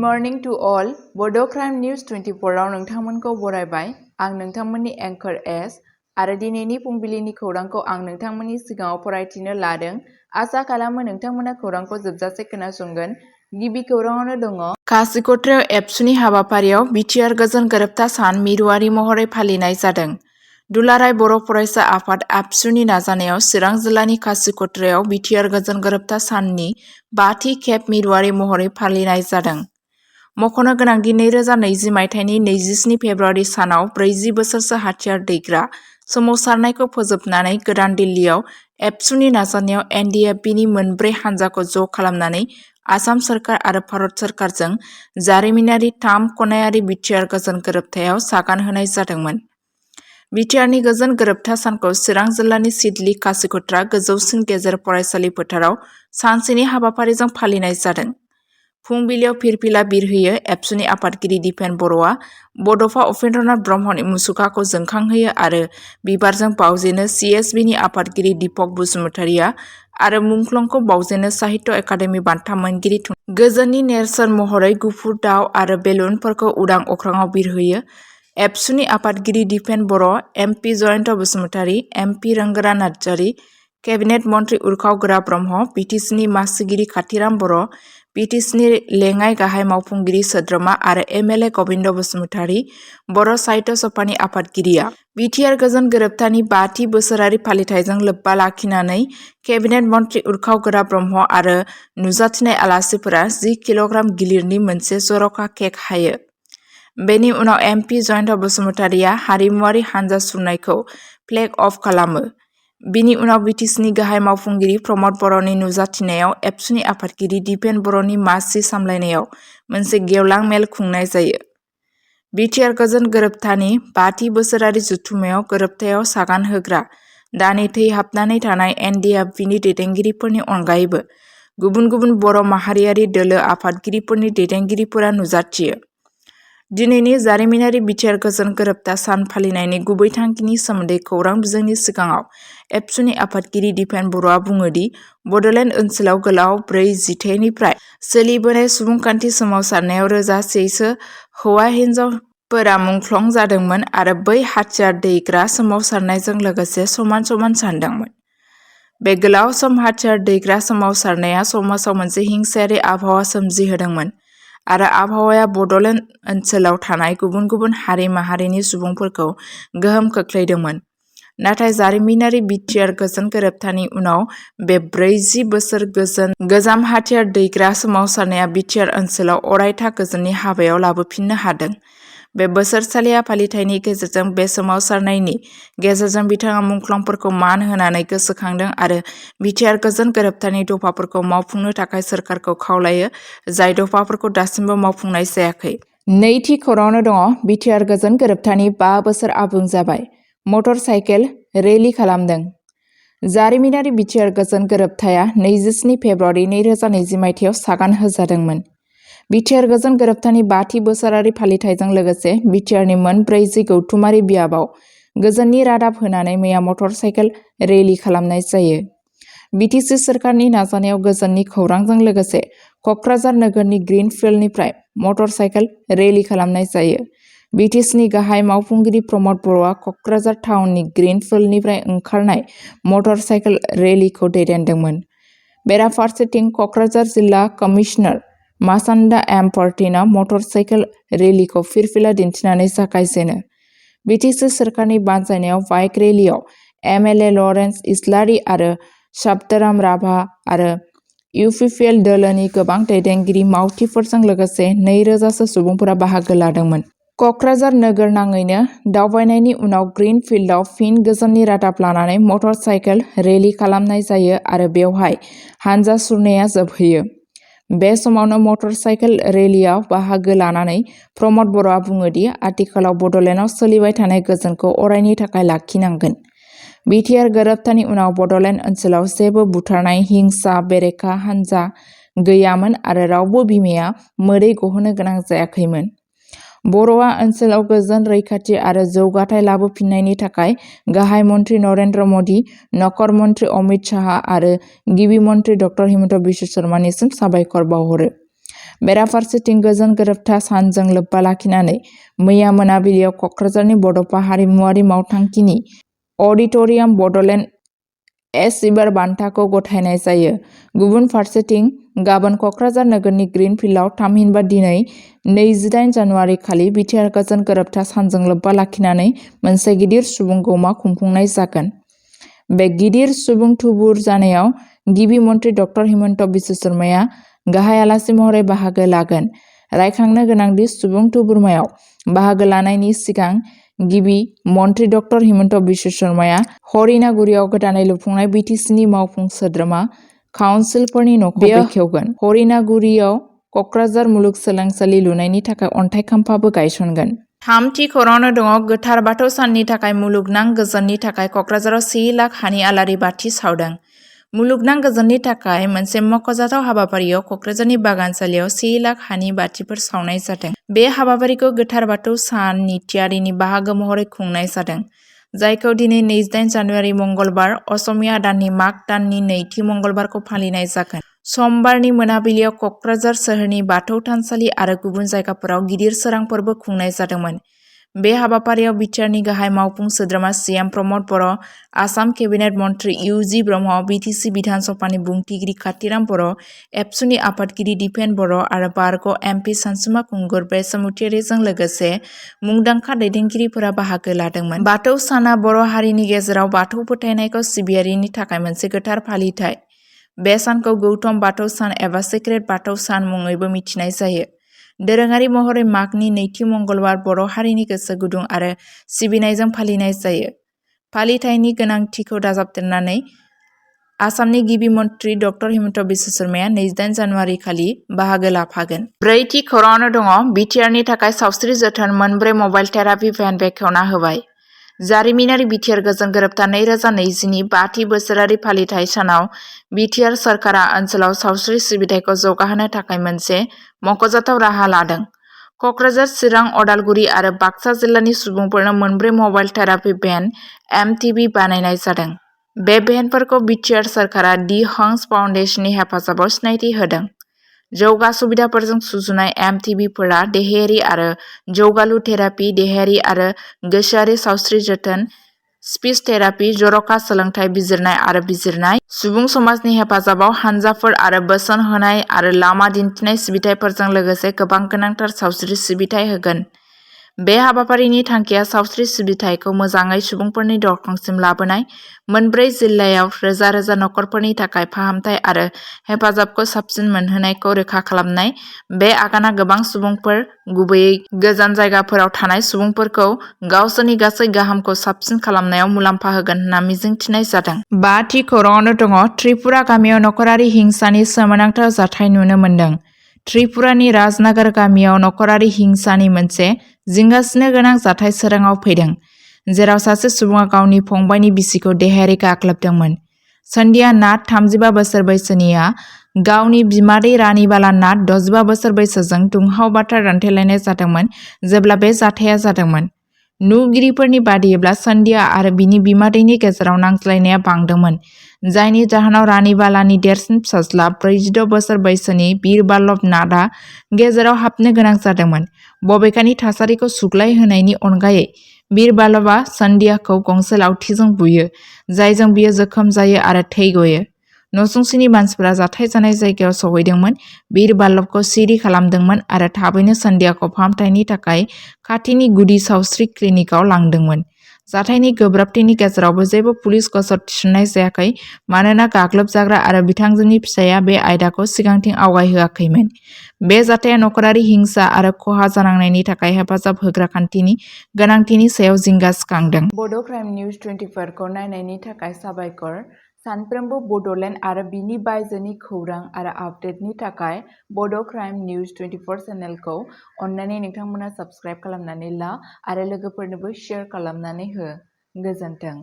morning to all. Bodo News 24 आव नोंथांमोनखौ बरायबाय। आं नोंथांमोननि एंकर एस आरो दिनैनि फुंबिलिनि खौरांखौ आं नोंथांमोननि सिगाङाव फरायथिनो लादों। आसा खालामो नोंथांमोना खौरांखौ जोबजासे खोनासंगोन। गिबि खौराङावनो दङ खवर्ang एबसुनि हाबाफारियाव बिटिआर गोजोन गोरोबथा सान मिरुआरि महरै फालिनाय जादों। दुलाराय बर' फरायसा आफाद आबसुनि नाजानायाव चिरां जिल्लानि खवर्ang बिटिआर गोजोन गोरोबथा साननि 5थि खेब मिरुआरि महरै फालिनाय जादों। मख'नो गोनांदि 2020 मायथाइनि 27 फेब्रुआरि सानाव 40 बोसोरसो हाथियार दैग्रा सोमावसारनायखौ फोजोबनानै गोदान दिल्लीयाव एबसुनि नाजानायाव NDFBनि मोनब्रै हानजाखौ ज' खालामनानै आसाम सोरखार आरो भारत सोरखारजों जारिमिनारि 3 खनायारि बिटिआर गोजोन गोरोबथायाव सागान होनाय जादोंमोन। बिटिआरनि गोजोन गोरोबथा सानखौ चिरां जिल्लानि सिडली खवर्ang गोजौसिन गेजेर फरायसालि फोथाराव सानसेनि हाबाफारिजों फालिनाय जादों। फुंबिलियाव फिरफिला बिरहोयो एबसुनि आफादगिरि दिपेन बर'आ बड'फा उपेन्द्रनाथ ब्रह्मनि मुसुखाखौ जोंखांहोयो आरो बिबारजों बावजेनो CSBनि आफादगिरि दीपक बसुमतारिया आरो मुंख्लंखौ बावजेनो साहित्य एकाडेमि बान्था मोनगिरि गोजोननि नेरसोन महरै गुफुर दाव आरो बेलुनफोरखौ उदां अख्राङाव बिरहोयो। एबसुनि आफादगिरि Dipen Boro', MP Jayanta Basumatary, MP Rongora Narzary, cabinet मन्त्रि उरखाव गोरा ब्रह्म, BTCनि मासिगिरि खाथिराम बर', BTCनि लेङाइ गाहाय मावफुंगिरि सोद्रोमा आरो MLA गबिन्द बसुमतारि, बर' साहित्य सभानि आफादगिरिया बिटिआर गोजोन गोरोबथानि 5थि बोसोरारि फालिथायजों लोब्बा लाखिनानै केबिनेट मन्त्रि उरखाव गोरा ब्रह्म आरो नुजाथिनाय आलासिफोरा 10 किल'ग्राम गिलिरनि मोनसे जर'खा केक हायो। बेनि उनाव MP जयन्त बसुमतारिया हारिमुआरि हानजा सुरनायखौ फ्लेग अफ खालामो। बिनि उनाव BTCनि गाहाय मावफुंगिरि प्रमद बर'नि नुजाथिनायाव एबसुनि आफादगिरि दिपेन बर'नि मासि सामलायनायाव मोनसे गेवलां मेल खुंनाय जायो। बिटिआर गोजोन गोरोबथानि 5थि बोसोरारि जथुम्मायाव गोरोबथायाव सागान होग्रा दानेथै हाबनानै थानाय NDFBनि दैदेनगिरिफोरनि अनगायैबो गुबुन गुबुन बर' माहारियारि दोलो आफादगिरिफोरनि दैदेनगिरिफोरा नुजाथियो। दिनैनि जारिमिनारि बिटिआर गोजोन गोरोबथा सान फालिनायनि गुबै थांखिनि सोमोन्दै खौरां बिजोंनि सिगाङाव एबसुनि आफादगिरि दिपेन बर'आ बुङोदि बड'लेण्ड ओनसोलाव गोलाव 4 जिथाइनिफ्राय सोलिबोनाय सुबुंखान्थि सोमावसारनायाव रोजासेसो हौवा हिन्जावफोरा मुंख्लं जादोंमोन आरो बै हाथियार दैग्रा सोमावसारनायजों लोगोसे समान समान सानदोंमोन। बे गोलाव सम हाथियार दैग्रा सोमावसारनाया समाजाव मोनसे हिंसायारि आबहावा सोमजिहोदोंमोन आरो आबहावाया बड'लेण्ड ओनसोलाव थानाय गुबुन गुबुन हारि माहारिनि सुबुंफोरखौ गोहोम खोख्लैदोंमोन। नाथाय जारिमिनारि बिटिआर गोजोन गोरोबथानि उनाव बे 40 बोसोर गोजाम हाथियार दैग्रा सोमावसारनाया बिटिआर ओनसोलाव अरायथा गोजोननि हाबायाव लाबोफिननो हादों। बे बोसोरसालिया फालिथायनि गेजेरजों बे सोमावसारनायनि गेजेरजों बिथाङा मुंख्लंफोरखौ मान होनानै गोसोखांदों आरो बिटिआर गोजोन गोरोबथानि दफाफोरखौ मावफुंनो थाखाय सोरखारखौ खावलायो, जाय दफाफोरखौ दासिमबो मावफुंनाय जायाखै। नैथि खौराङावनो दङ बिटिआर गोजोन गोरोबथानि 5 बोसोर आबुं जाबाय। मटर साइकेल रेली खालामदों। जारिमिनारि बिटिआर गोजोन गोरोबथाया 27 फेब्रुआरि 2020 मायथाइयाव सागान होजादोंमोन। बिटिआर गोजोन गोरोबथानि 5थि बोसोरारि फालिथायजों लोगोसे बिटिआरनि मोन 40 गौथुमारि बियाबाव गोजोननि रादाब होनानै मैया मटर साइकेल रेली खालामनाय जायो। BTC सोरखारनि नाजानायाव गोजोननि खौरांजों लोगोसे क'क्राझार नोगोरनि ग्रीन फिल्डनिफ्राय मटर साइकेल रेली खालामनाय जायो। BTCनि गाहाय मावफुंगिरि प्रमद बर'आ क'क्राझार टाउननि ग्रीन फिल्डनिफ्राय ओंखारनाय मटर साइकेल रेलीखौ दैदेनदोंमोन। बेराफारसेथिं क'क्राझार जिल्ला कमिशनार मासान्दा एम पर्टिना मटर साइकेल रेलीखौ फिरफिला दिन्थिनानै जागायजेनो। BTC सोरखारनि बानजायनायाव बाइक रेलीआव MLA लरेन्स इस्लारि आरो शाब्दाराम राभा आरो UPPL दोलोनि गोबां दैदेनगिरि मावथिफोरजों लोगोसे 2000 सो सुबुंफोरा बाहागो लादोंमोन। क'क्राझार नोगोर नाङैनो दावबायनायनि उनाव ग्रीन फिल्डआव फिन गोजोननि रादाब लानानै मटर साइकेल रेली खालामनाय जायो आरो बेवहाय हानजा सुरनाया जोबहैयो। बे समावनो मटर साइकेल रेलीआव बाहागो लानानै प्रमद बर'आ बुङोदि आथिखालाव बड'लेण्डआव सोलिबाय थानाय गोजोनखौ अरायनि थाखाय लाखिनांगोन। बिटिआर गोरोबथानि उनाव बड'लेण्ड ओनसोलाव जेबो बुथारनाय, हिंसा, बेरेखा हानजा गैयामोन आरो रावबो बिमाया मोदै गहोनो गोनां जायाखैमोन। बर'आ ओनसोलाव गोजोन, रैखाथि आरो जौगाथाय लाबोफिननायनि थाखाय गाहाय मन्त्रि नरेन्द्र मदि, नखर मन्त्रि अमित शाह आरो गिबि मन्त्रि डक्टर हिमन्त बिश्व शर्मानिसिम साबायखर बावहरो। बेराफारसेथिं गोजोन गोरोबथा सानजों लोब्बा लाखिनानै मैया मोनाबिलियाव क'क्राझारनि बड'फा हारिमुआरि मावथांखिनि अडिट'रियाम बड'लेण्ड एसिबार बान्थाखौ गथायनाय जायो। गुबुन फारसेथिं गाबोन क'क्राझार नोगोरनि ग्रीन फिल्डआव थामहिनबा दिनै 28 जानुवारि खालि बिटिआर गोजोन गोरोबथा सानजों लोब्बा लाखिनानै मोनसे गिदिर सुबुं गौमा खुंफुंनाय जागोन। बे गिदिर सुबुं थुबुर जानायाव गिबि मन्थ्रि डक्टर हिमन्त बिश्व शर्माया गाहाय आलासि महरै बाहागो लागोन। रायखांनो गोनांदि सुबुं थुबुरमायाव बाहागो लानायनि सिगां गिबि मन्थ्रि डक्टर हिमन्त बिश्व शर्माया हरिनागुरियाव गोदानै लुफुंनाय बिटिसिनि मावफुं सोद्रोमा काउन्सिलफोरनि न'खौ बेखेवगोन। हरिनागुरियाव क'क्राझार मुलुगसोलोंसालि लुनायनि थाखाय अन्थाइ खाम्फाबो गायसनगोन। थामथि खौराङावनो दङ गोथार बाथौ साननि थाखाय मुलुगनां गोजोननि थाखाय क'क्राझाराव 1 लाख हानि आलारि बाथि सावदों। मुलुगनां गोजोननि थाखाय मोनसे मख'जाथाव हाबाफारियाव क'क्राझारनि बागानसालियाव 1 लाख हानि बाथिफोर सावनाय जादों। बे हाबाफारिखौ गोथार बाथौ साननि थियारिनि बाहागो महरै खुंनाय जादों, जायखौ दिनै 28 जानुवारि मंगलबार असमिया दाननि माग दाननि नैथि मंगलबारखौ फालिनाय जागोन। समबारनि मोनाबिलियाव क'क्राझार सोहोरनि बाथौ थानसालि आरो गुबुन जायगाफोराव गिदिर सोरां फोरबो खुंनाय जादोंमोन। बे हाबाफारियाव बिटिआरनि गाहाय मावफुं सोद्रोमा सिएम प्रमद बर', आसाम केबिनेट मन्थ्रि इउ.जि. ब्रह्म, बिटिसि बिधान सभानि बुंथिगिरि कातिराम बर', एबसुनि आफादगिरि दिपेन बर' आरो बारग' एमपि सानसुमा खुंगुर बसुमतारिजों लोगोसे मुंदांखा दैदेनगिरिफोरा बाहागो लादोंमोन। बाथौ साना बर' हारिनि गेजेराव बाथौ फोथायनायखौ सिबियारिनि थाखाय मोनसे गोथार फालिथाय। बे सानखौ गौतम बाथौ सान एबा सिक्रेट बाथौ सान मुङैबो मिथिनाय जायो। दोरोङारि महरै मागनि नैथि मंगलबार बर' हारिनि गोसो गुदुं आरो सिबिनायजों फालिनाय जायो। फालिथायनि गोनांथिखौ दाजाबदेरनानै आसामनि गिबि मन्थ्रि डक्टर हिमन्त बिश्व शर्माया 28 जानुवारि खालि बाहागो लाफागोन। ब्रैथि खौराङावनो दङ बिटिआरनि थाखाय सावस्रि जोथोन 4 मबाइल थेरापि भेन बेखेवना होबाय। जारिमिनारि बिटिआर गोजोन गोरोबथा 2020 नि 5थि बोसोरारि फालिथाय सानाव बिटिआर सोरखारा ओनसोलाव सावस्रि सिबिथायखौ जौगाहोनो थाखाय मोनसे मख'जाथाव राहा लादों। क'क्राझार, चिरां, अदालगुरि आरो बाक्सा जिल्लानि सुबुंफोरनो 4 मबाइल थेरापि भेन (एमटिभि) बानायनाय जादों। बे भेनफोरखौ बिटिआर सोरखारा दि हंस फाउन्डेशननि हेफाजाबाव सिनायथि होदों। जौगा सुबिदाफोरजों सुजुनाय एमटिभिफोरा देहायारि आरो जौगालु थेरापि, देहायारि आरो गोसोआरि सावस्रि जोथोन, स्पिच थेरापि, जर'खा सोलोंथाइ, बिजिरनाय आरो बिजिरनाय, सुबुं समाजनि हेफाजाबाव हानजाफोर आरो बोसोन होनाय आरो लामा दिन्थिनाय सिबिथाइफोरजों लोगोसे गोबां गोनांथार सावस्रि सिबिथाइ होगोन। बे हाबाफारिनि थांखिया सावस्रि सिबिथायखौ मोजाङै सुबुंफोरनि दरखंसिम लाबोनाय, 4 जिल्लायाव रोजा रोजा नखरफोरनि थाखाय फाहामथाय आरो हेफाजाबखौ साबसिन मोनहोनायखौ रोखा खालामनाय। बे आगाना गोबां सुबुंफोर, गुबैयै गोजान जायगाफोराव थानाय सुबुंफोरखौ गावसोरनि गासै गाहामखौ साबसिन खालामनायाव मुलाम्फा होगोन होनना मिजिंथिनाय जादों। 5थि खौराङावनो दङ त्रिपुरा गामियाव नखरारि हिंसानि सोमोनांथाव जाथाय नुनो मोन्दों। त्रिपुरानि राजनगर गामियाव नखरारि हिंसानि मोनसे जिंगासिनो गोनां जाथाय सोराङाव फैदों, जेराव सासे सुबुङा गावनि फंबायनि बिसिखौ देहायारि गाग्लोबदोंमोन। सन्ध्या नाथ, 35 बोसोर बैसोनिया गावनि बिमादै रानीबाला नाथ, 65 बोसोर बैसोजों दुंहाव बाथ्रा दान्थेलायनाय जादोंमोन जेब्ला बे जाथाया जादोंमोन। नुगिरिफोरनि बादियैब्ला सन्ध्या आरो बिनि बिमादैनि गेजेराव नांज्लायनाया बांदोंमोन, जायनि जाहोनाव रानीबालानि देरसिन फिसाज्ला 46 बोसोर बैसोनि बीरबल्लभ नाथआ गेजेराव हाबनो गोनां जादोंमोन। बबेखानि थासारिखौ सुग्लायहोनायनि अनगायै बीरबल्लभआ सन्ध्याखौ गंसे लावथिजों बुयो, जायजों बियो जोखोम जायो आरो थै गयो। नसुंसेनि मानसिफोरा जाथाय जानाय जायगायाव सौहैदोंमोन, बीरबल्लभखौ सिरि खालामदोंमोन आरो थाबैनो सन्ध्याखौ फाहामथायनि थाखाय खाथिनि गुदि सावस्रि क्लिनिकआव लांदोंमोन। जाथायनि गोब्राबथिनि गेजेरावबो जेबो पुलिस गसर थिसननाय जायाखै मानोना गाग्लोबजाग्रा आरो बिथांजोनि फिसायआ बे आयदाखौ सिगांथिं आवगायहोआखैमोन। बे जाथाया नखरारि हिंसा आरो खहा जानांनायनि थाखाय हेफाजाब होग्रा खान्थिनि गोनांथिनि सायाव जिंगा सिखांदों। बड' क्राइम निउज 24 खौ नायनायनि थाखाय साबायखर। सानफ्रोमबो बड'लेण्ड आरो बिनि बायजोनि खौरां आरो आपडेटनि थाखाय बड' क्राइम निउज 24 चेनेलखौ अननानै नोंथांमोना साबस्क्राइब खालामनानै ला आरो लोगोफोरनोबो शेयार खालामनानै हो। गोजोन्थों।